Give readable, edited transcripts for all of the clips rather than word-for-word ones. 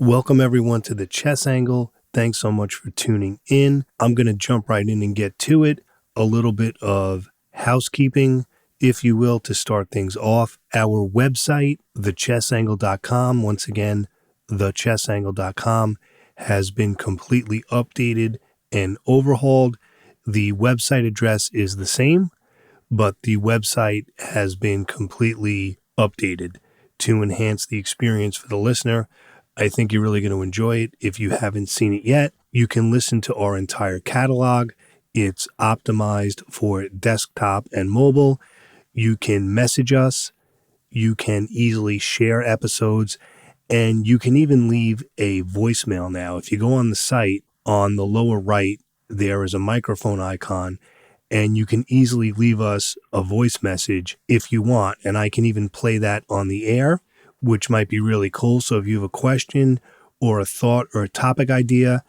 Welcome everyone to the Chess Angle. Thanks so much for tuning in. I'm going to jump right in and get to it. A little bit of housekeeping, if you will, to start things off. Our website, thechessangle.com, once again, thechessangle.com, has been completely updated and overhauled. The website address is the same, but the website has been completely updated to enhance the experience for the listener. I think you're really going to enjoy it. If you haven't seen it yet, you can listen to our entire catalog. It's optimized for desktop and mobile. You can message us. You can easily share episodes, and you can even leave a voicemail now. If you go on the site, on the lower right, there is a microphone icon, and you can easily leave us a voice message if you want, and I can even play that on the air, which might be really cool. So if you have a question or a thought or a topic idea,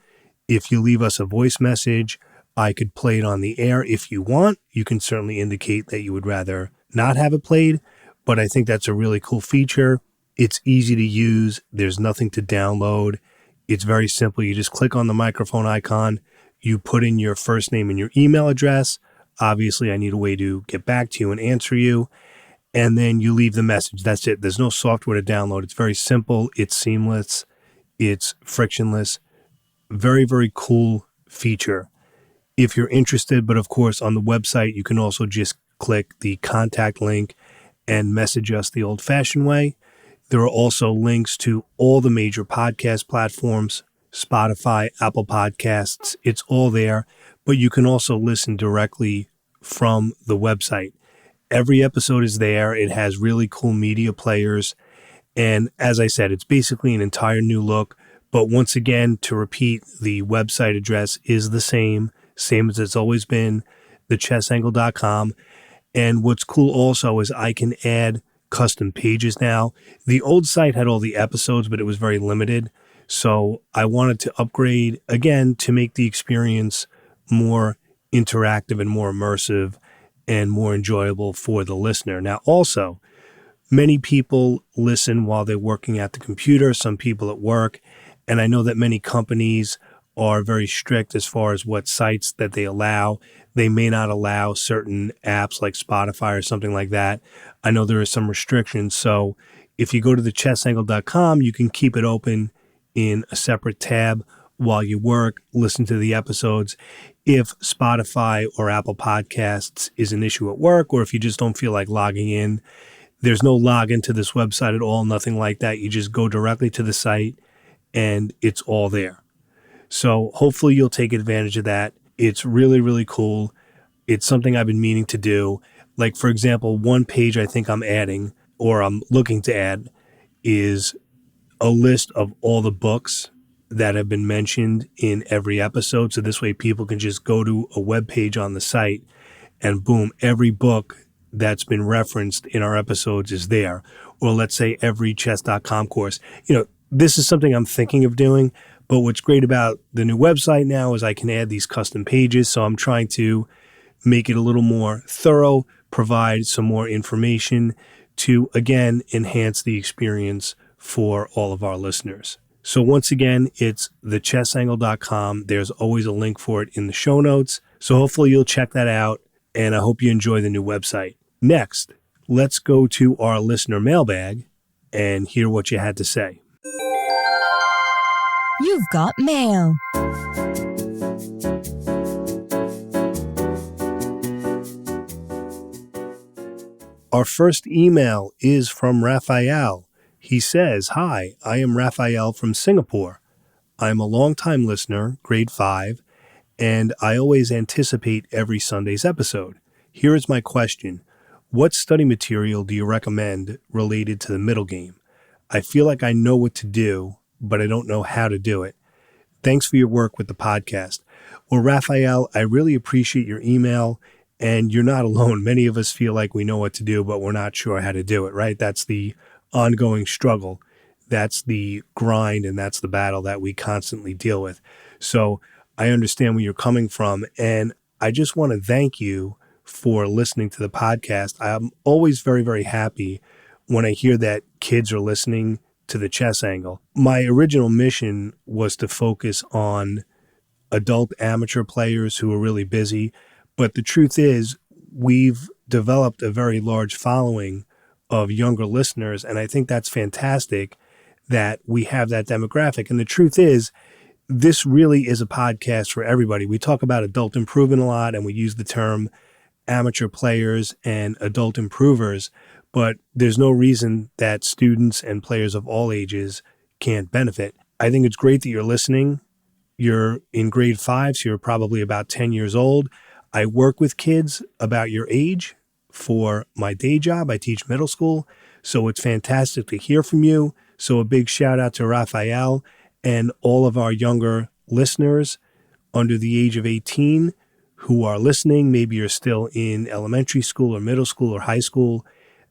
if you leave us a voice message, I could play it on the air if you want. You can certainly indicate that you would rather not have it played, but I think that's a really cool feature. It's easy to use. There's nothing to download. It's very simple. You just click on the microphone icon. You put in your first name and your email address. Obviously, I need a way to get back to you and answer you. And then you leave the message. That's it. There's no software to download. It's very simple. It's seamless. It's frictionless. Very, very cool feature if you're interested. But of course, on the website, you can also just click the contact link and message us the old-fashioned way. There are also links to all the major podcast platforms, Spotify, Apple Podcasts. It's all there. But you can also listen directly from the website. Every episode is there. It has really cool media players. And as I said, it's basically an entire new look. But once again, to repeat, the website address is the same as it's always been, thechessangle.com. And what's cool also is I can add custom pages now. The old site had all the episodes, but it was very limited. So I wanted to upgrade again to make the experience more interactive and more immersive and more enjoyable for the listener. Now, also, many people listen while they're working at the computer, some people at work, and I know that many companies are very strict as far as what sites that they allow. They may not allow certain apps like Spotify or something like that. I know there are some restrictions, so if you go to thechessangle.com, you can keep it open in a separate tab while you work, listen to the episodes. If Spotify or Apple Podcasts is an issue at work, or if you just don't feel like logging in, there's no login to this website at all, nothing like that. You just go directly to the site and it's all there. So hopefully you'll take advantage of that. It's really, really cool. It's something I've been meaning to do. Like, for example, one page I think I'm adding, or I'm looking to add, is a list of all the books that have been mentioned in every episode. So this way people can just go to a web page on the site and boom, every book that's been referenced in our episodes is there. Or let's say every chess.com course. This is something I'm thinking of doing, but what's great about the new website now is I can add these custom pages. So I'm trying to make it a little more thorough, provide some more information to, again, enhance the experience for all of our listeners. So once again, it's thechessangle.com. There's always a link for it in the show notes. So hopefully you'll check that out, and I hope you enjoy the new website. Next, let's go to our listener mailbag and hear what you had to say. You've got mail. Our first email is from Raphael. He says, "Hi, I am Raphael from Singapore. I am a longtime listener, grade 5, and I always anticipate every Sunday's episode. Here is my question. What study material do you recommend related to the middle game? I feel like I know what to do, but I don't know how to do it. Thanks for your work with the podcast." Well, Raphael, I really appreciate your email, and you're not alone. Many of us feel like we know what to do, but we're not sure how to do it, right? That's the ongoing struggle. That's the grind, and that's the battle that we constantly deal with. So I understand where you're coming from, and I just want to thank you for listening to the podcast. I'm always very, very happy when I hear that kids are listening to the chess angle. My original mission was to focus on adult amateur players who are really busy. But the truth is, we've developed a very large following of younger listeners. And I think that's fantastic that we have that demographic. And the truth is, this really is a podcast for everybody. We talk about adult improvement a lot, and we use the term amateur players and adult improvers, but there's no reason that students and players of all ages can't benefit. I think it's great that you're listening. You're in grade 5, so you're probably about 10 years old. I work with kids about your age for my day job. I teach middle school, so it's fantastic to hear from you. So a big shout out to Raphael and all of our younger listeners under the age of 18 who are listening. Maybe you're still in elementary school or middle school or high school.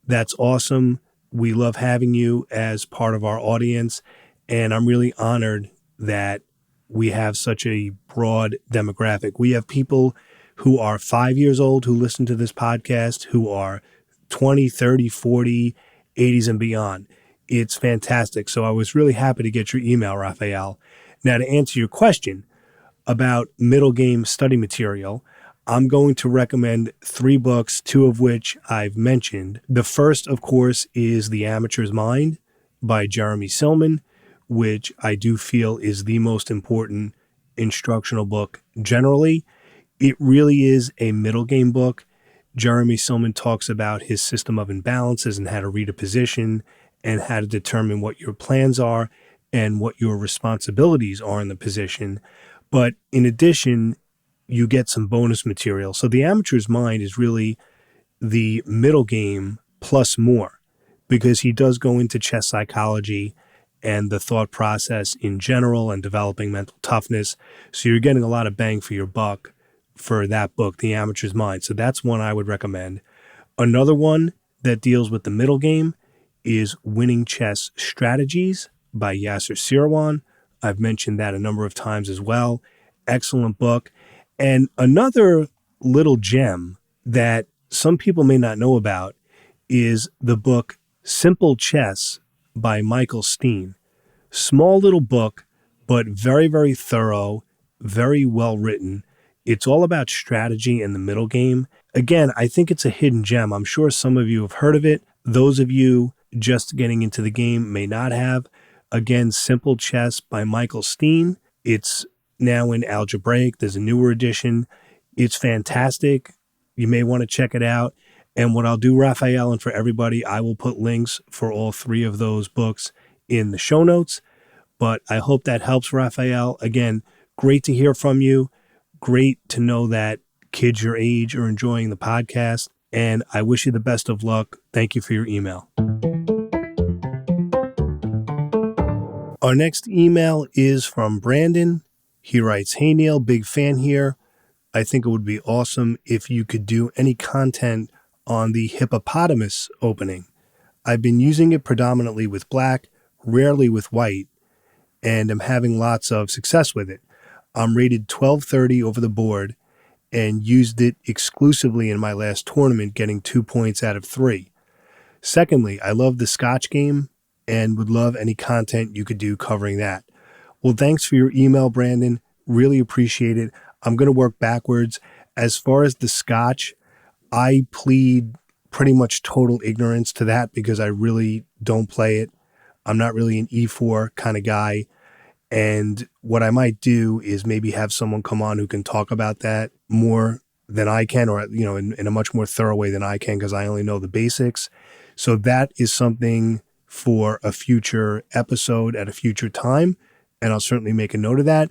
That's awesome. We love having you as part of our audience, and I'm really honored that we have such a broad demographic. We have people who are 5 years old who listen to this podcast, who are 20, 30, 40, 80s and beyond. It's fantastic. So I was really happy to get your email, Raphael. Now, to answer your question about middle game study material, I'm going to recommend 3 books, 2 of which I've mentioned. The first, of course, is The Amateur's Mind by Jeremy Silman, which I do feel is the most important instructional book generally. It really is a middle game book. Jeremy Silman talks about his system of imbalances and how to read a position and how to determine what your plans are and what your responsibilities are in the position. But in addition, you get some bonus material. So The Amateur's Mind is really the middle game plus more, because he does go into chess psychology and the thought process in general and developing mental toughness. So you're getting a lot of bang for your buck for that book, The Amateur's Mind. So that's one I would recommend. Another one that deals with the middle game is Winning Chess Strategies by Yasser Seirawan. I've mentioned that a number of times as well. Excellent book. And another little gem that some people may not know about is the book Simple Chess by Michael Steen. Small little book, but very, very thorough, very well written. It's all about strategy in the middle game. Again, I think it's a hidden gem. I'm sure some of you have heard of it. Those of you just getting into the game may not have. Again, Simple Chess by Michael Steen. It's now in algebraic. There's a newer edition. It's fantastic. You may want to check it out. And what I'll do, Raphael, and for everybody, I will put links for all 3 of those books in the show notes. But I hope that helps, Raphael. Again, great to hear from you. Great to know that kids your age are enjoying the podcast. And I wish you the best of luck. Thank you for your email. Our next email is from Brandon. He writes, "Hey Neil, big fan here. I think it would be awesome if you could do any content on the Hippopotamus opening. I've been using it predominantly with black, rarely with white, and am having lots of success with it. I'm rated 1230 over the board and used it exclusively in my last tournament, getting 2 points out of 3. Secondly, I love the Scotch game and would love any content you could do covering that." Well, thanks for your email, Brandon. Really appreciate it. I'm going to work backwards. As far as the Scotch, I plead pretty much total ignorance to that because I really don't play it. I'm not really an E4 kind of guy. And what I might do is maybe have someone come on who can talk about that more than I can, or, you know, in a much more thorough way than I can, because I only know the basics. So that is something for a future episode at a future time. And I'll certainly make a note of that.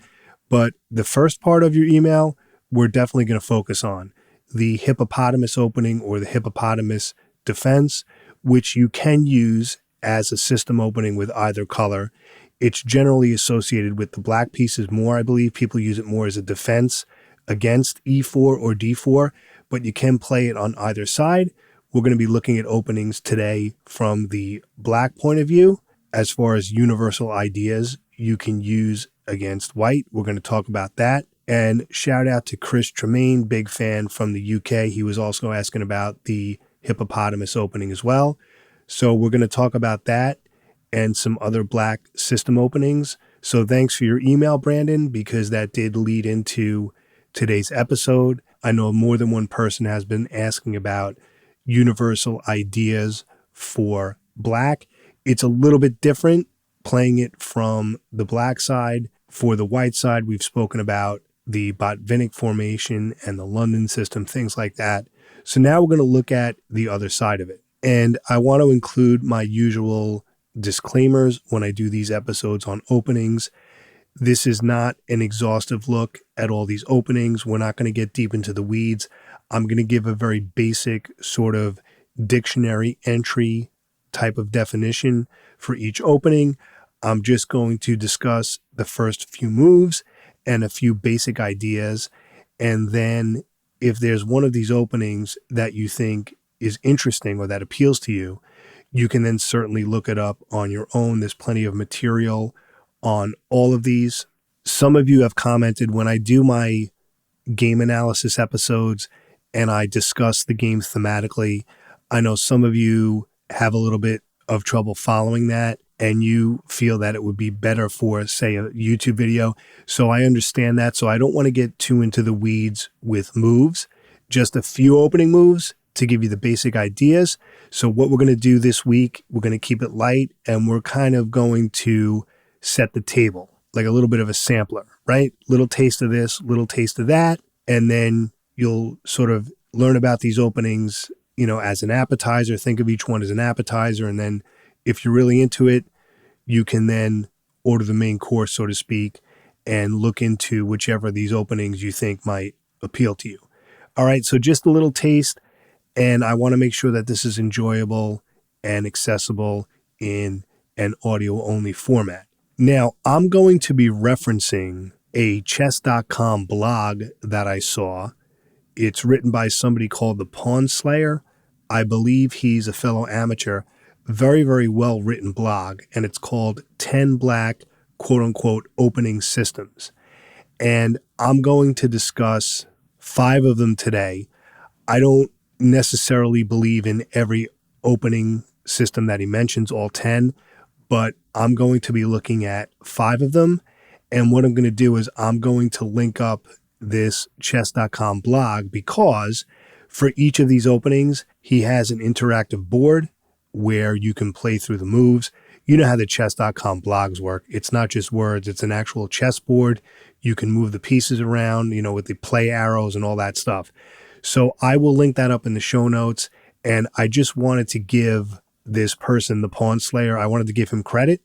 But the first part of your email, we're definitely going to focus on the Hippopotamus opening or the Hippopotamus Defense, which you can use as a system opening with either color. It's generally associated with the black pieces more. I believe people use it more as a defense against E4 or D4, but you can play it on either side. We're going to be looking at openings today from the black point of view. As far as universal ideas you can use against white, we're going to talk about that. And shout out to Chris Tremaine, big fan from the UK. He was also asking about the Hippopotamus opening as well. So we're going to talk about that. and some other black system openings. So thanks for your email, Brandon, because that did lead into today's episode. I know more than one person has been asking about universal ideas for black. It's a little bit different playing it from the black side. For the white side, we've spoken about the Botvinnik formation and the London system, things like that. So now we're going to look at the other side of it. And I want to include my usual disclaimers when I do these episodes on openings. This is not an exhaustive look at all these openings. We're not going to get deep into the weeds. I'm going to give a very basic sort of dictionary entry type of definition for each opening. I'm just going to discuss the first few moves and a few basic ideas. And then if there's one of these openings that you think is interesting or that appeals to you, you can then certainly look it up on your own. There's plenty of material on all of these. Some of you have commented when I do my game analysis episodes and I discuss the game thematically. I know some of you have a little bit of trouble following that and you feel that it would be better for, say, a YouTube video. So I understand that. So I don't want to get too into the weeds with moves, just a few opening moves to give you the basic ideas. So what we're going to do this week, we're going to keep it light and we're kind of going to set the table, like a little bit of a sampler, right? Little taste of this, little taste of that. And then you'll sort of learn about these openings, as an appetizer. Think of each one as an appetizer. And then if you're really into it, you can then order the main course, so to speak, and look into whichever of these openings you think might appeal to you. All right. So just a little taste. And I want to make sure that this is enjoyable and accessible in an audio-only format. Now, I'm going to be referencing a chess.com blog that I saw. It's written by somebody called the Pawn Slayer. I believe he's a fellow amateur. Very, very well-written blog, and it's called 10 Black, quote-unquote, opening systems. And I'm going to discuss 5 of them today. I don't necessarily believe in every opening system that he mentions, all 10, but I'm going to be looking at 5 of them. And what I'm going to do is I'm going to link up this chess.com blog because for each of these openings, he has an interactive board where you can play through the moves. You know how the chess.com blogs work. It's not just words. It's an actual chessboard. You can move the pieces around, with the play arrows and all that stuff. So I will link that up in the show notes. And I just wanted to give this person, the Pawn Slayer, I wanted to give him credit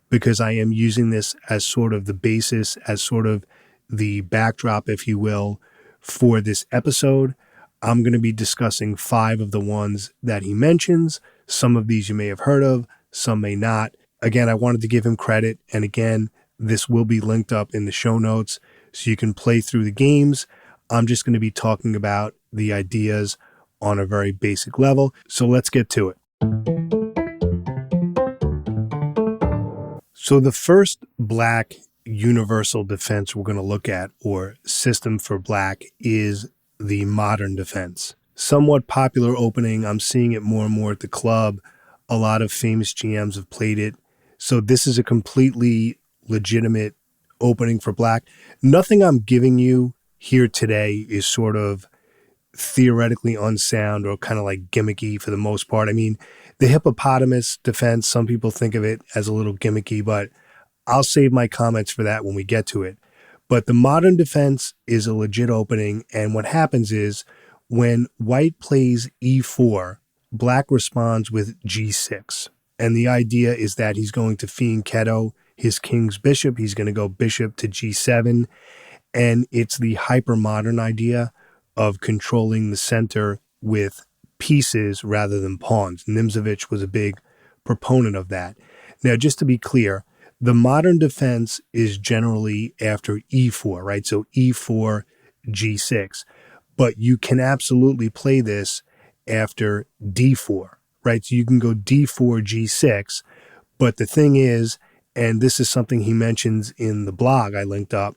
because I am using this as sort of the basis, as sort of the backdrop, if you will, for this episode. I'm going to be discussing 5 of the ones that he mentions. Some of these you may have heard of, some may not. Again, I wanted to give him credit. And again, this will be linked up in the show notes so you can play through the games. I'm just going to be talking about the ideas on a very basic level. So let's get to it. So the first black universal defense we're going to look at, or system for black, is the modern defense. Somewhat popular opening. I'm seeing it more and more at the club. A lot of famous GMs have played it. So this is a completely legitimate opening for black. Nothing I'm giving you here today is sort of theoretically unsound or kind of like gimmicky for the most part. I mean, the Hippopotamus Defense, some people think of it as a little gimmicky, but I'll save my comments for that when we get to it. But the modern defense is a legit opening. And what happens is when white plays e4, black responds with g6. And the idea is that he's going to fianchetto his king's bishop. He's going to go bishop to g7. And it's the hyper-modern idea of controlling the center with pieces rather than pawns. Nimzovich was a big proponent of that. Now, just to be clear, the modern defense is generally after e4, right? So e4, g6. But you can absolutely play this after d4, right? So you can go d4, g6. But the thing is, and this is something he mentions in the blog I linked up,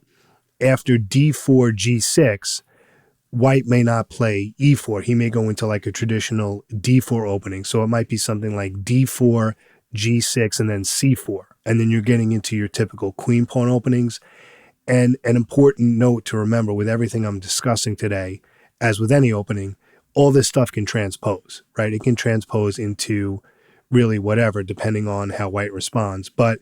after d4, g6, white may not play e4. He may go into like a traditional d4 opening. So it might be something like d4, G6, and then C4. And then you're getting into your typical queen pawn openings. And an important note to remember with everything I'm discussing today, as with any opening, all this stuff can transpose, right? It can transpose into really whatever, depending on how white responds. But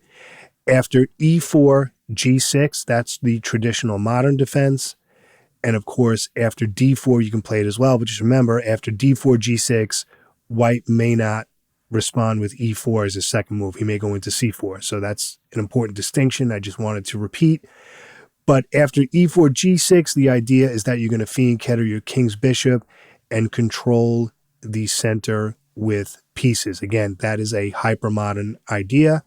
after E4, G6, that's the traditional modern defense. And of course, after D4, you can play it as well. But just remember, after D4, G6, white may not respond with E4 as a second move. He may go into C4. So that's an important distinction I just wanted to repeat. But after E4, G6, the idea is that you're going to fianchetto your king's bishop and control the center with pieces. Again, that is a hypermodern idea.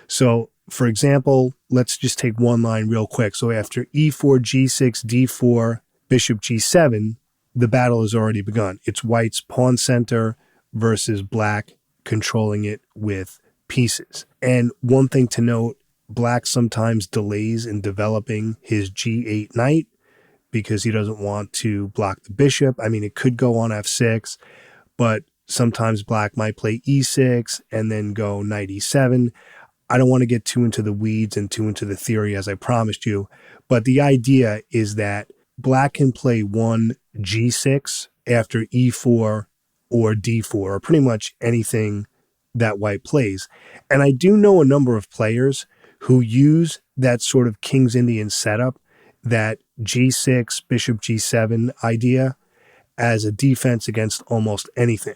So, for example, let's just take one line real quick. So after E4, G6, D4, Bishop G7, the battle has already begun. It's white's pawn center versus black controlling it with pieces. And one thing to note, black sometimes delays in developing his G8 knight because he doesn't want to block the bishop. I mean, it could go on F6, but sometimes black might play E6 and then go knight E7. I don't want to get too into the weeds and too into the theory as I promised you, but the idea is that black can play one G6 after E4 or D4 or pretty much anything that white plays. And I do know a number of players who use that sort of King's Indian setup, that G6, Bishop G7 idea as a defense against almost anything.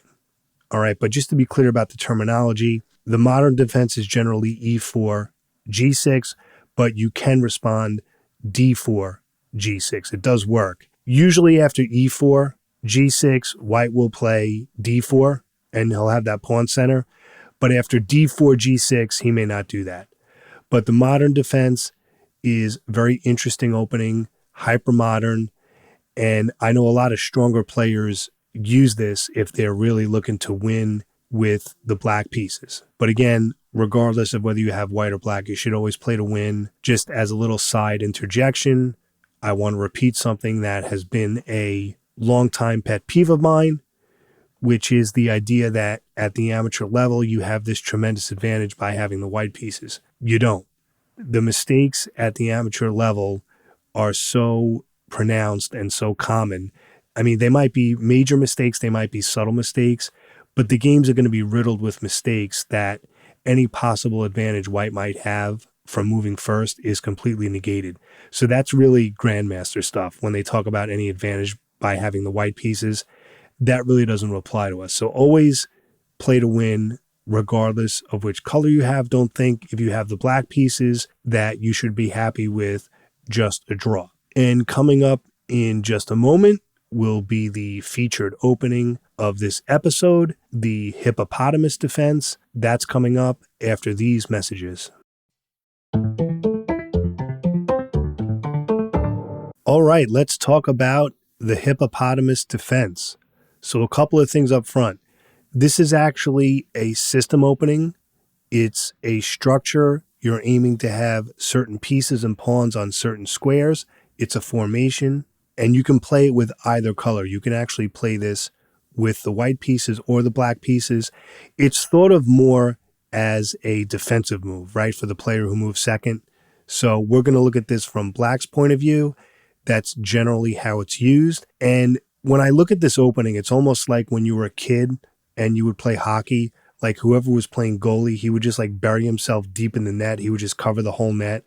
All right, but just to be clear about the terminology, the modern defense is generally E4, G6, but you can respond D4, G6. It does work. Usually after E4, G6, white will play D4, and he'll have that pawn center. But after D4, G6, he may not do that. But the modern defense is very interesting opening, hyper modern, and I know a lot of stronger players use this if they're really looking to win with the black pieces. But again, regardless of whether you have white or black, you should always play to win. Just as a little side interjection, I want to repeat something that has been a long-time pet peeve of mine, which is the idea that at the amateur level, you have this tremendous advantage by having the white pieces. You don't. The mistakes at the amateur level are so pronounced and so common. I mean, they might be major mistakes, they might be subtle mistakes, but the games are going to be riddled with mistakes that any possible advantage white might have from moving first is completely negated. So that's really grandmaster stuff. When they talk about any advantage by having the white pieces, that really doesn't apply to us. So always play to win, regardless of which color you have. Don't think if you have the black pieces that you should be happy with just a draw. And coming up in just a moment will be the featured opening of this episode, the Hippopotamus Defense. That's coming up after these messages. All right, let's talk about the Hippopotamus Defense. So a couple of things up front. This is actually a system opening. It's a structure. You're aiming to have certain pieces and pawns on certain squares. It's a formation, and you can play it with either color. You can actually play this with the white pieces or the black pieces. It's thought of more as a defensive move, right, for the player who moves second. So we're going to look at this from black's point of view. That's generally how it's used. And when I look at this opening, it's almost like when you were a kid and you would play hockey, like whoever was playing goalie, he would just like bury himself deep in the net. He would just cover the whole net.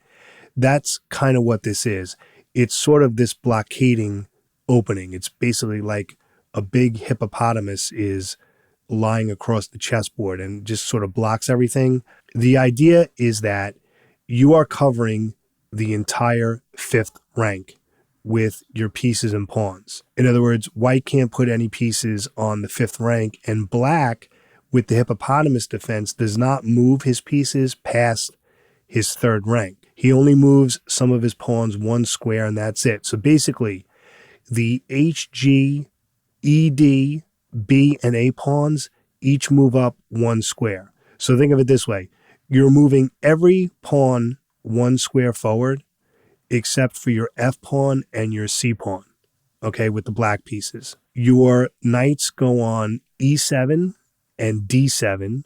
That's kind of what this is. It's sort of this blockading opening. It's basically like a big hippopotamus is lying across the chessboard and just sort of blocks everything. The idea is that you are covering the entire fifth rank with your pieces and pawns. In other words, white can't put any pieces on the fifth rank, and black, with the Hippopotamus Defense, does not move his pieces past his third rank. He only moves some of his pawns one square, and that's it. So basically, the H, G, E, D, B, and A pawns each move up one square. So think of it this way. You're moving every pawn one square forward, except for your F pawn and your C pawn, okay, with the black pieces. Your knights go on E7 and D7,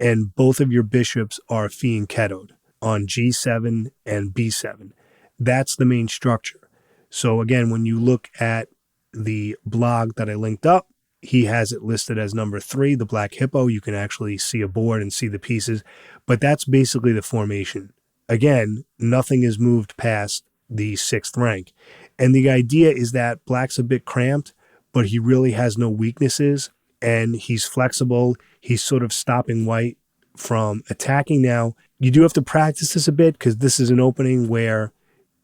and both of your bishops are fianchettoed on G7 and B7. That's the main structure. So again, when you look at the blog that I linked up, he has it listed as number 3, the Black Hippo. You can actually see a board and see the pieces, but that's basically the formation. Again, nothing is moved past the 6th rank. And the idea is that Black's a bit cramped, but he really has no weaknesses, and he's flexible. He's sort of stopping White from attacking. Now, you do have to practice this a bit because this is an opening where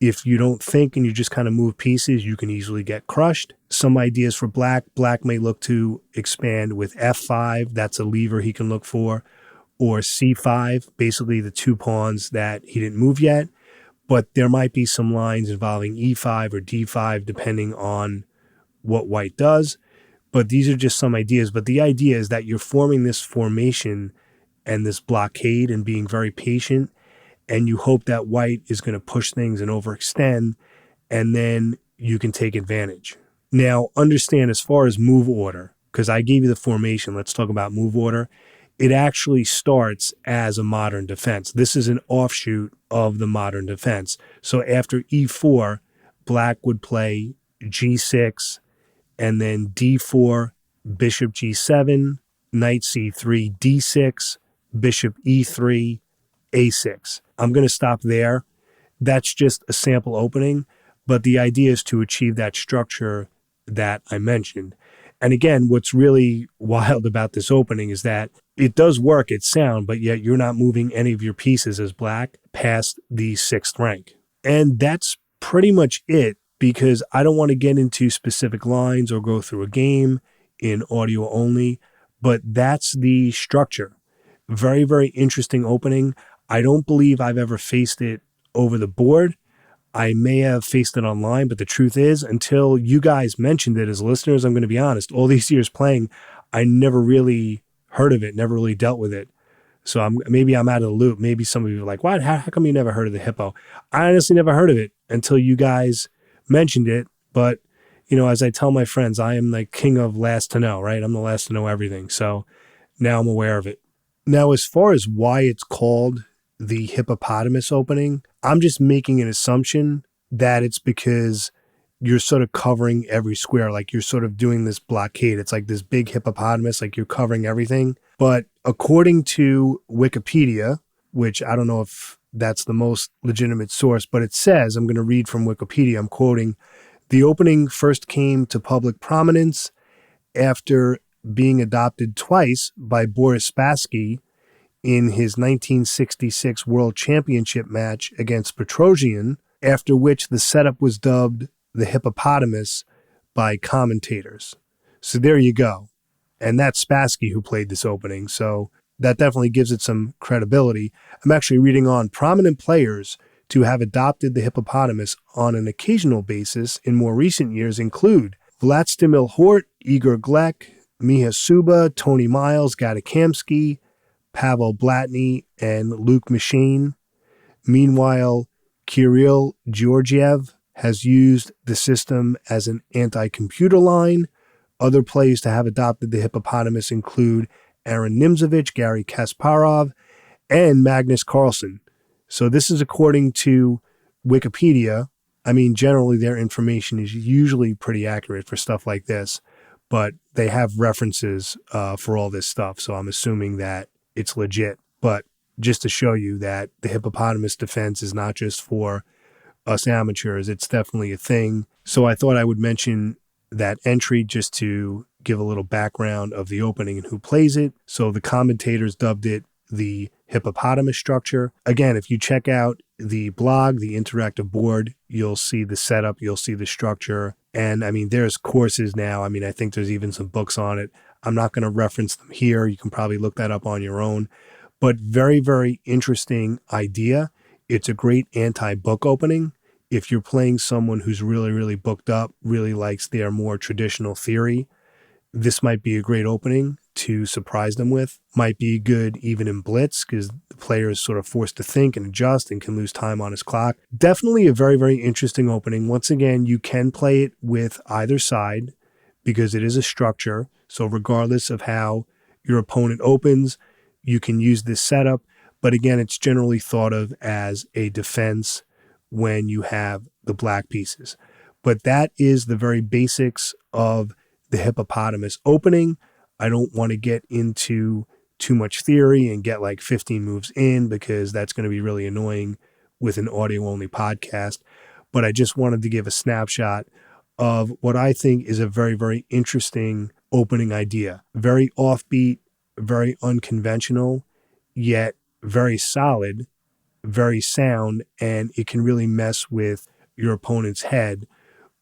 if you don't think and you just kind of move pieces, you can easily get crushed. Some ideas for Black. Black may look to expand with F5. That's a lever he can look for. Or C5, basically the 2 pawns that he didn't move yet. But there might be some lines involving E5 or D5, depending on what White does. But these are just some ideas. But the idea is that you're forming this formation and this blockade and being very patient, and you hope that White is going to push things and overextend, and then you can take advantage. Now, understand as far as move order, because I gave you the formation, let's talk about move order. It actually starts as a modern defense. This is an offshoot of the modern defense. So after E4, Black would play G6, and then D4, Bishop G7, Knight C3, D6, Bishop E3, A6. I'm going to stop there. That's just a sample opening, but the idea is to achieve that structure that I mentioned. And again, what's really wild about this opening is that it does work, it's sound, but yet you're not moving any of your pieces as Black past the 6th rank. And that's pretty much it, because I don't want to get into specific lines or go through a game in audio only, but that's the structure. Very, very interesting opening. I don't believe I've ever faced it over the board. I may have faced it online, but the truth is, until you guys mentioned it as listeners, I'm going to be honest, all these years playing, I never really heard of it, never really dealt with it. So maybe I'm out of the loop. Maybe some of you are like, what? How come you never heard of the Hippo? I honestly never heard of it until you guys mentioned it. But, you know, as I tell my friends, I am the king of last to know, right? I'm the last to know everything. So now I'm aware of it. Now, as far as why it's called the hippopotamus opening, I'm just making an assumption that it's because you're sort of covering every square, like you're sort of doing this blockade. It's like this big hippopotamus, like you're covering everything. But according to Wikipedia, which I don't know if that's the most legitimate source, but it says, I'm going to read from Wikipedia, I'm quoting, the opening first came to public prominence after being adopted twice by Boris Spassky in his 1966 World Championship match against Petrosian, after which the setup was dubbed the hippopotamus by commentators. So there you go. And that's Spassky who played this opening, so that definitely gives it some credibility. I'm actually reading on prominent players to have adopted the hippopotamus on an occasional basis in more recent years include Vlastimil Hort, Igor Glek, Miha Suba, Tony Miles, Gadakamsky, Pavel Blatny, and Luke Machine. Meanwhile, Kirill Georgiev has used the system as an anti-computer line. Other players to have adopted the hippopotamus include Aaron Nimzovich, Gary Kasparov, and Magnus Carlsen. So this is according to Wikipedia. I mean, generally their information is usually pretty accurate for stuff like this, but they have references for all this stuff. So I'm assuming that it's legit. But just to show you that the Hippopotamus Defense is not just for us amateurs, it's definitely a thing. So I thought I would mention that entry just to give a little background of the opening and who plays it. So the commentators dubbed it the hippopotamus structure. Again, if you check out the blog, the interactive board, you'll see the setup, you'll see the structure. And I mean, there's courses now. I mean, I think there's even some books on it. I'm not going to reference them here. You can probably look that up on your own. But very, very interesting idea. It's a great anti-book opening. If you're playing someone who's really, really booked up, really likes their more traditional theory, this might be a great opening to surprise them with. Might be good even in blitz because the player is sort of forced to think and adjust and can lose time on his clock. Definitely a very, very interesting opening. Once again, you can play it with either side because it is a structure. So regardless of how your opponent opens, you can use this setup. But again, it's generally thought of as a defense when you have the black pieces. But that is the very basics of the hippopotamus opening. I don't want to get into too much theory and get like 15 moves in, because that's going to be really annoying with an audio-only podcast. But I just wanted to give a snapshot of what I think is a very, very interesting opening idea. Very offbeat, very unconventional, yet very solid, very sound, and it can really mess with your opponent's head,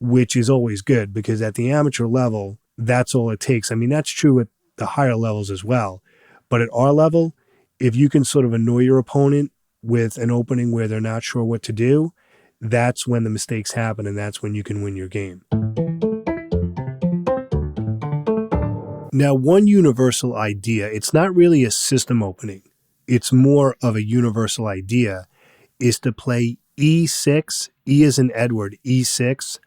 which is always good, because at the amateur level, that's all it takes. I mean, that's true at the higher levels as well. But at our level, if you can sort of annoy your opponent with an opening where they're not sure what to do, that's when the mistakes happen, and that's when you can win your game. Now, one universal idea, it's not really a system opening, it's more of a universal idea, is to play E6, E as in Edward, E6,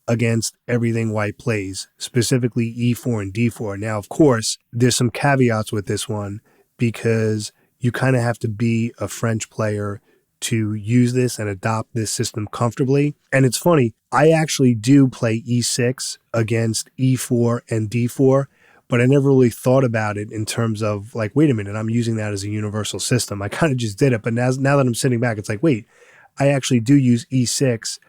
against everything white plays, specifically E4 and D4. Now, of course, there's some caveats with this one, because you kind of have to be a French player to use this and adopt this system comfortably. And it's funny, I actually do play E6 against E4 and D4, but I never really thought about it in terms of like, wait a minute, I'm using that as a universal system. I kind of just did it. But now that I'm sitting back, it's like, wait, I actually do use E6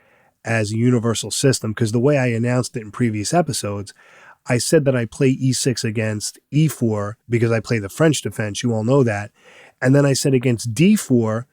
as a universal system, because the way I announced it in previous episodes, I said that I play E6 against E4 because I play the French defense. You all know that. And then I said against D4,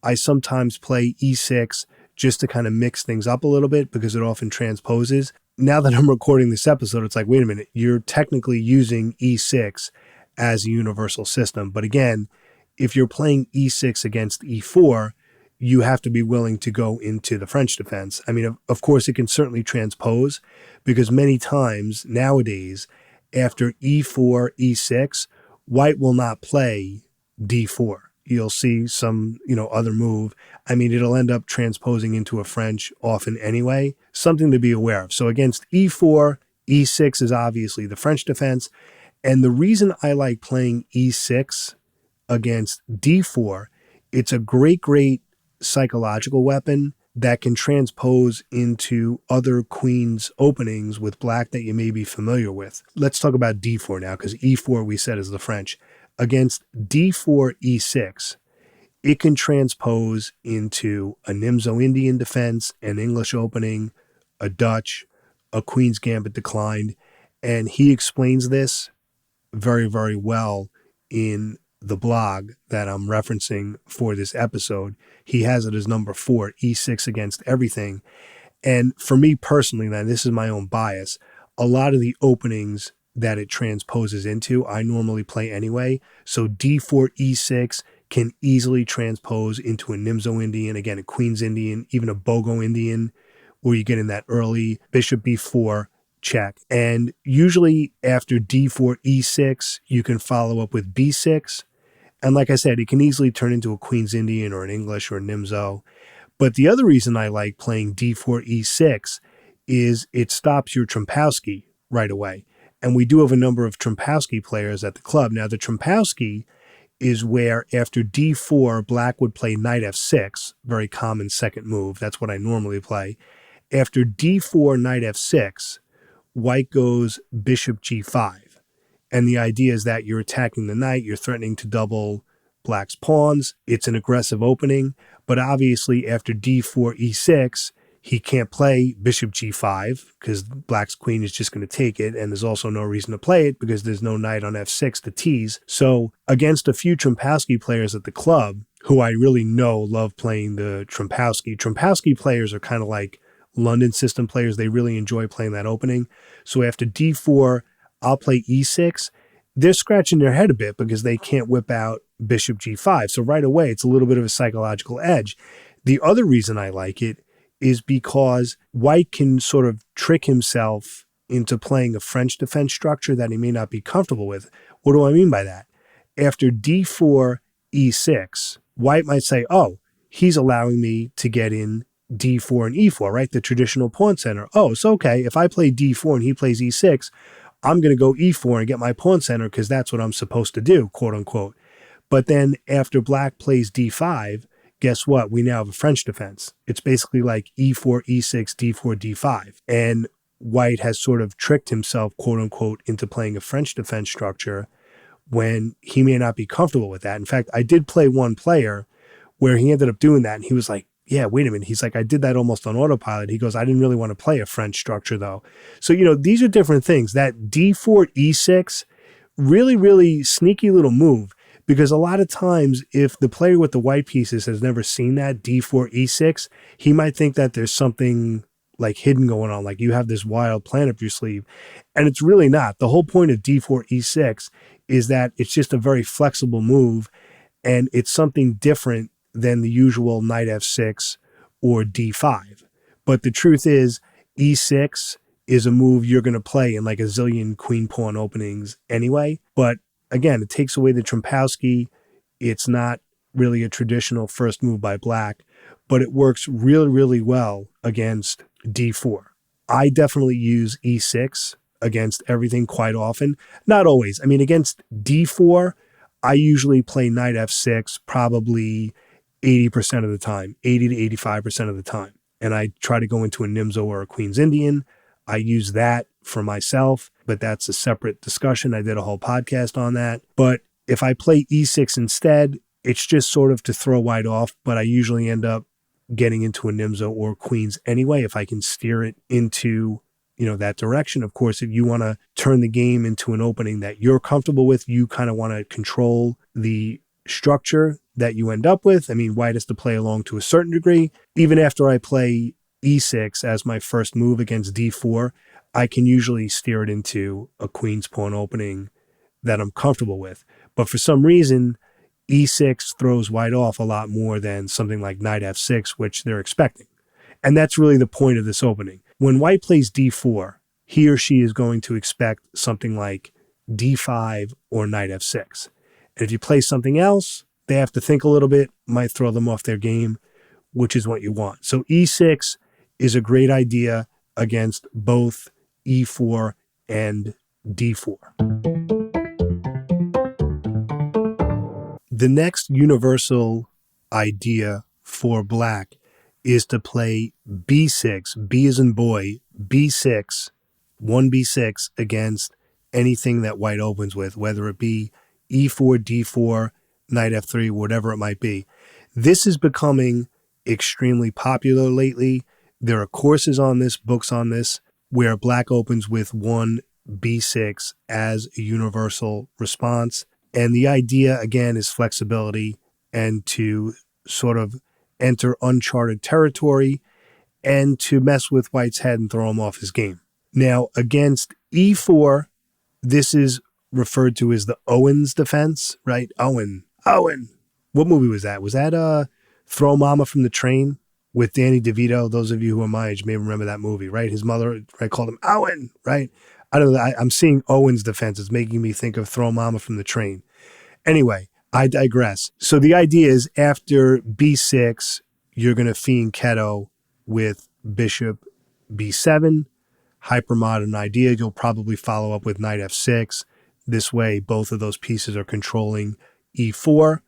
I sometimes play E6 just to kind of mix things up a little bit, because it often transposes. Now that I'm recording this episode, it's like, wait a minute, you're technically using E6 as a universal system. But again, if you're playing E6 against E4, you have to be willing to go into the French defense. I mean, of course, it can certainly transpose, because many times nowadays, after E4, E6, white will not play D4. You'll see some, other move. I mean, it'll end up transposing into a French often anyway. Something to be aware of. So against E4, E6 is obviously the French defense. And the reason I like playing E6 against D4, it's a great psychological weapon that can transpose into other queen's openings with black that you may be familiar with. Let's talk about D4 now, because E4 we said is the French. Against D4, E6, it can transpose into a Nimzo-Indian defense, an English opening, a Dutch, a Queen's Gambit declined. And he explains this very, very well in the blog that I'm referencing for this episode. He has it as number 4, E6 against everything. And for me personally, now this is my own bias, a lot of the openings that it transposes into, I normally play anyway. So D4, E6 can easily transpose into a Nimzo Indian, again, a Queen's Indian, even a Bogo Indian, where you get in that early Bishop B4 check. And usually after D4, E6, you can follow up with B6. And like I said, it can easily turn into a Queen's Indian or an English or a Nimzo. But the other reason I like playing D4, E6 is it stops your Trompowsky right away. And we do have a number of Trompowsky players at the club. Now, the Trompowsky is where after D4, black would play knight F6, very common second move. That's what I normally play. After D4, knight F6, white goes bishop G5. And the idea is that you're attacking the knight, you're threatening to double black's pawns. It's an aggressive opening, but obviously after D4, E6, he can't play bishop G5 because black's queen is just going to take it, and there's also no reason to play it because there's no knight on F6 to tease. So against a few Trompowsky players at the club, who I really know love playing the Trompowsky players are kind of like London system players. They really enjoy playing that opening. So after D4, I'll play E6. They're scratching their head a bit because they can't whip out bishop G5. So right away, it's a little bit of a psychological edge. The other reason I like it is because white can sort of trick himself into playing a French defense structure that he may not be comfortable with. What do I mean by that? After D4, E6, white might say, oh, he's allowing me to get in D4 and E4, right? The traditional pawn center. Oh, it's okay. If I play D4 and he plays E6, I'm going to go E4 and get my pawn center because that's what I'm supposed to do, quote unquote. But then after black plays d5, guess what? We now have a French defense. It's basically like e4, e6, d4, d5. And white has sort of tricked himself, quote unquote, into playing a French defense structure when he may not be comfortable with that. In fact, I did play one player where he ended up doing that. And he was like, yeah, wait a minute. He's like, I did that almost on autopilot. He goes, I didn't really want to play a French structure though. So, these are different things. That d4, e6, really, really sneaky little move. Because a lot of times, if the player with the white pieces has never seen that d4, e6, he might think that there's something like hidden going on, like you have this wild plan up your sleeve. And it's really not. The whole point of d4, e6 is that it's just a very flexible move, and it's something different than the usual knight f6 or d5. But the truth is, e6 is a move you're going to play in like a zillion queen pawn openings anyway. But again, it takes away the Trompowsky. It's not really a traditional first move by black, but it works really, really well against d4. I definitely use e6 against everything quite often. Not always. I mean, against d4, I usually play knight f6 probably 80% of the time, 80 to 85% of the time. And I try to go into a Nimzo or a Queen's Indian. I use that for myself, but that's a separate discussion. I did a whole podcast on that. But if I play e6 instead, it's just sort of to throw white off, but I usually end up getting into a Nimzo or Queens anyway, if I can steer it into, that direction. Of course, if you want to turn the game into an opening that you're comfortable with, you kind of want to control the structure that you end up with. I mean, white has to play along to a certain degree. Even after I play e6 as my first move against d4, I can usually steer it into a queen's pawn opening that I'm comfortable with. But for some reason, e6 throws white off a lot more than something like knight f6, which they're expecting. And that's really the point of this opening. When white plays d4, he or she is going to expect something like d5 or knight f6. And if you play something else, they have to think a little bit, might throw them off their game, which is what you want. So e6 is a great idea against both e4 and d4. The next universal idea for black is to play b6, b as in boy, b6, 1b6 against anything that white opens with, whether it be e4, d4, knight f3, whatever it might be. This is becoming extremely popular lately. There are courses on this, books on this, where black opens with 1b6 as a universal response. And the idea, again, is flexibility and to sort of enter uncharted territory and to mess with white's head and throw him off his game. Now, against e4, this is referred to as the Owens defense, right? Owen. What movie was that? Was that Throw Mama from the Train with Danny DeVito? Those of you who are my age may remember that movie, right? His mother, right, called him Owen, right? I don't know. I'm seeing Owens defense. It's making me think of Throw Mama from the Train. Anyway, I digress. So the idea is after b6, you're going to fianchetto with bishop b7. Hypermodern idea. You'll probably follow up with knight f6. This way, both of those pieces are controlling e4.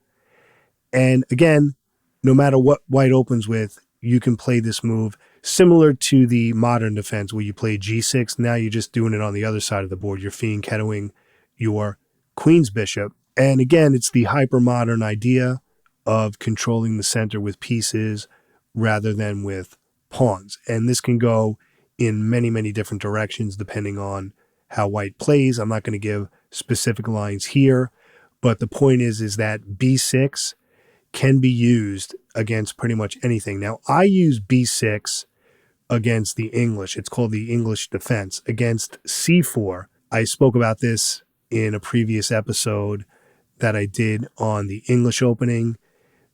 And again, no matter what white opens with, you can play this move similar to the modern defense where you play g6. Now you're just doing it on the other side of the board. You're fianchettoing your queen's bishop. And again, it's the hypermodern idea of controlling the center with pieces rather than with pawns. And this can go in many, many different directions depending on how white plays. I'm not going to give specific lines here, but the point is that b6 can be used against pretty much anything. Now, I use b6 against the English. It's called the English defense. Against c4, I spoke about this in a previous episode that I did on the English opening,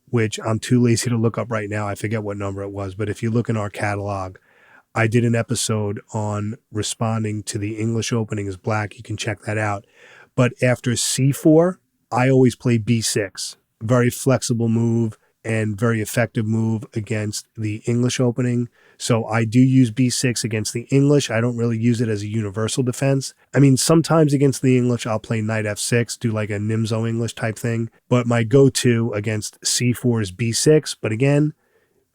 which I'm too lazy to look up right now. I forget what number it was, but if you look in our catalog, I did an episode on responding to the English opening as black. You can check that out. But after c4, I always play b6. Very flexible move. and very effective move against the English opening. So I do use b6 against the English. I don't really use it as a universal defense. I mean, sometimes against the English, I'll play knight f6, do like a Nimzo English type thing. But my go-to against c4 is b6. But again,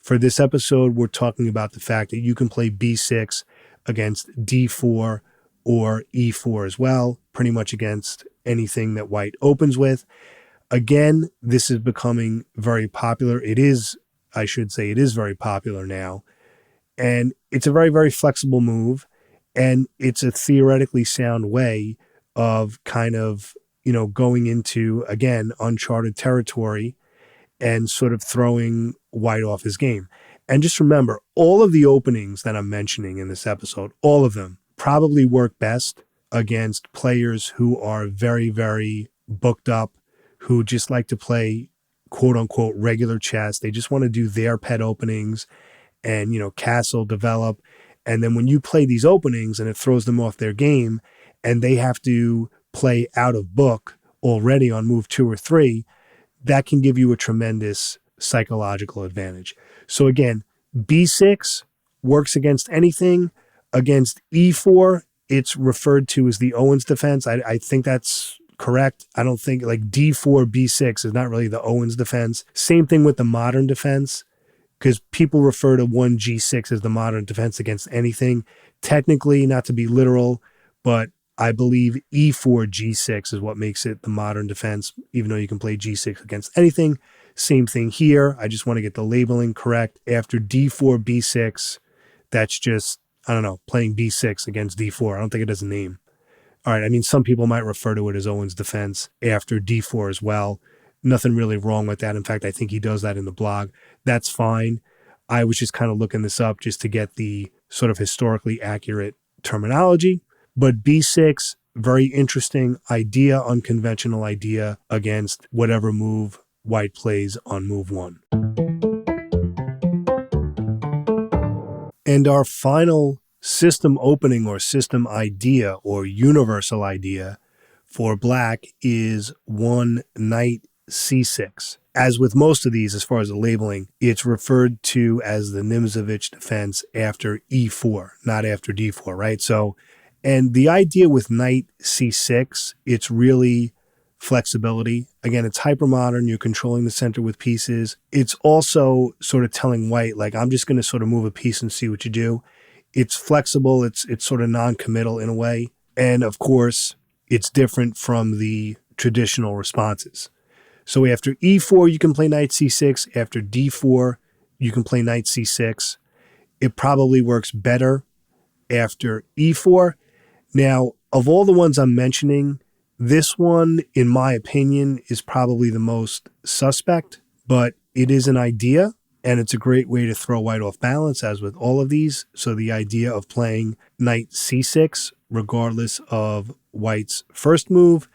for this episode, we're talking about the fact that you can play b6 against d4 or e4 as well, pretty much against anything that white opens with. Again, this is becoming very popular. It is very popular now. And it's a very, very flexible move. And it's a theoretically sound way of kind of, going into, again, uncharted territory and sort of throwing white off his game. And just remember, all of the openings that I'm mentioning in this episode, all of them probably work best against players who are very, very booked up, who just like to play quote unquote regular chess. They just want to do their pet openings and, castle, develop. And then when you play these openings and it throws them off their game and they have to play out of book already on move 2 or 3, that can give you a tremendous psychological advantage. So again, b6 works against anything. Against e4, it's referred to as the Owens defense. I think that's correct. I don't think like d4, b6 is not really the Owens defense. Same thing with the modern defense, because people refer to 1g6 as the modern defense against anything. Technically, not to be literal, but I believe e4, g6 is what makes it the modern defense, even though you can play g6 against anything. Same thing here. I just want to get the labeling correct. After d4, b6, that's just, playing b6 against d4. I don't think it has a name. All right, I mean, some people might refer to it as Owens defense after d4 as well. Nothing really wrong with that. In fact, I think he does that in the blog. That's fine. I was just kind of looking this up just to get the sort of historically accurate terminology. But b6, very interesting idea, unconventional idea against whatever move white plays on move 1. And our final system opening or system idea or universal idea for black is one knight c6. As with most of these, as far as the labeling, it's referred to as the Nimzovich defense after e4, not after d4, right? So, and the idea with knight c6, it's really flexibility. Again, it's hypermodern. You're controlling the center with pieces. It's also sort of telling white, like, I'm just going to sort of move a piece and see what you do. It's flexible. It's sort of non-committal in a way. And of course, it's different from the traditional responses. So after e4, you can play knight c6. After d4, you can play knight c6. It probably works better after e4. Now, of all the ones I'm mentioning, this one, in my opinion, is probably the most suspect, but it is an idea. And it's a great way to throw white off balance, as with all of these. So the idea of playing knight c6, regardless of white's first move,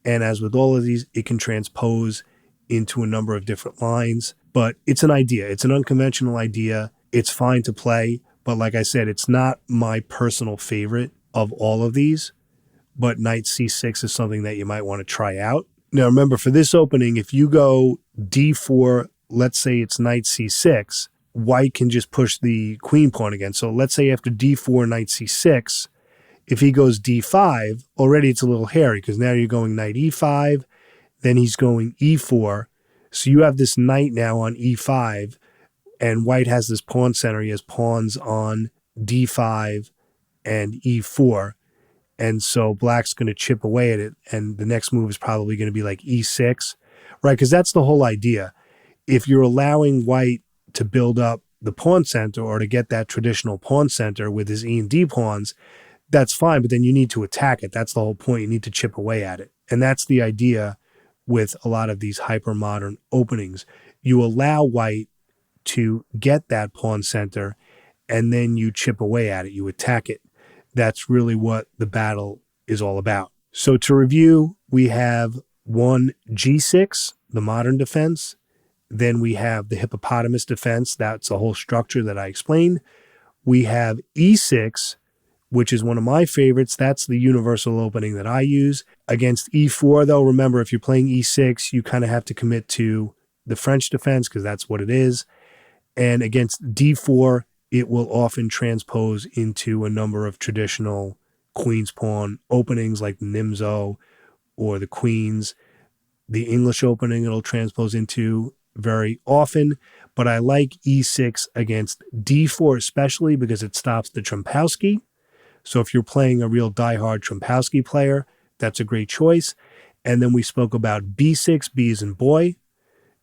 and as with all of these, it can transpose into a number of different lines. But it's an idea. It's an unconventional idea. It's fine to play. But like I said, it's not my personal favorite of all of these. But knight c6 is something that you might want to try out. Now, remember, for this opening, if you go d4, let's say it's knight c6, white can just push the queen pawn again. So let's say after d4, knight c6, if he goes d5, already it's a little hairy because now you're going knight e5, then he's going e4. So you have this knight now on e5, and white has this pawn center. He has pawns on d5 and e4. And so black's going to chip away at it, and the next move is probably going to be like e6, right? Because that's the whole idea. If you're allowing white to build up the pawn center or to get that traditional pawn center with his E and D pawns, that's fine, but then you need to attack it. That's the whole point. You need to chip away at it. And that's the idea with a lot of these hyper-modern openings. You allow white to get that pawn center, and then you chip away at it. You attack it. That's really what the battle is all about. So to review, we have one g6, the modern defense. Then we have the Hippopotamus defense. That's a whole structure that I explained. We have e6, which is one of my favorites. That's the universal opening that I use. Against e4, though, remember, if you're playing e6, you kind of have to commit to the French defense because that's what it is. And against d4, it will often transpose into a number of traditional queen's pawn openings like the Nimzo or the queens. The English opening it'll transpose into very often, but I like e6 against d4 especially because it stops the Trompowsky. So if you're playing a real diehard Trompowsky player, that's a great choice. And then we spoke about b6, B as in boy,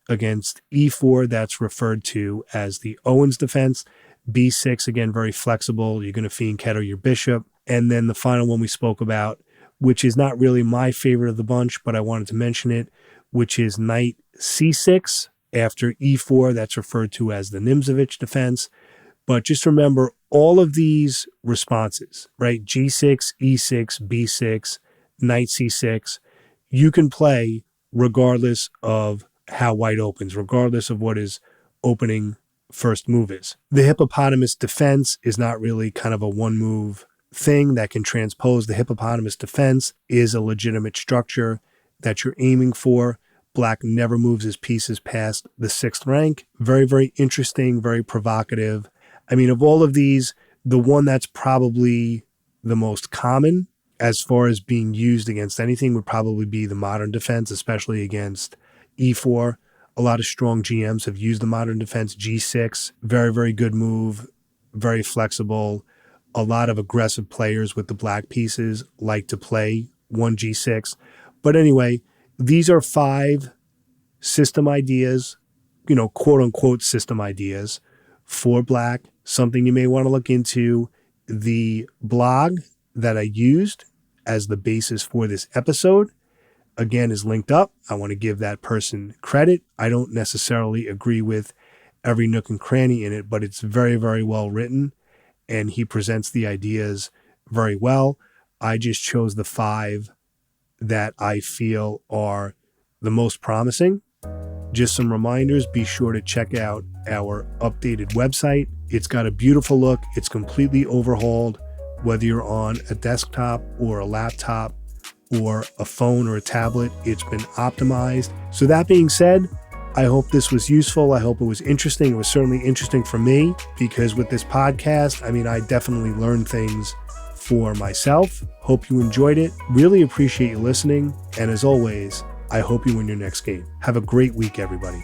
against e4, that's referred to as the Owens defense. b6, again, very flexible. You're going to fianchetto your bishop. And then the final one we spoke about, which is not really my favorite of the bunch, but I wanted to mention it, which is knight c6 after e4. That's referred to as the Nimzovich defense. But just remember all of these responses, right? g6, e6, b6, knight c6, you can play regardless of how white opens, regardless of what his opening first move is. The Hippopotamus defense is not really kind of a one move thing that can transpose. The Hippopotamus defense is a legitimate structure that you're aiming for. Black never moves his pieces past the 6th rank. Very, very interesting, very provocative. I mean, of all of these, the one that's probably the most common as far as being used against anything would probably be the modern defense, especially against e4. A lot of strong GMs have used the modern defense. g6, very, very good move, very flexible. A lot of aggressive players with the black pieces like to play 1g6. But anyway, these are 5 system ideas, quote unquote system ideas for black, something you may want to look into. The blog that I used as the basis for this episode, again, is linked up. I want to give that person credit. I don't necessarily agree with every nook and cranny in it, but it's very, very well written, and he presents the ideas very well. I just chose the 5 that I feel are the most promising. Just some reminders, be sure to check out our updated website. It's got a beautiful look. It's completely overhauled, whether you're on a desktop or a laptop or a phone or a tablet. It's been optimized. So that being said, I hope this was useful. I hope it was interesting. It was certainly interesting for me because with this podcast, I definitely learned things for myself. Hope you enjoyed it. Really appreciate you listening. And as always, I hope you win your next game. Have a great week, everybody.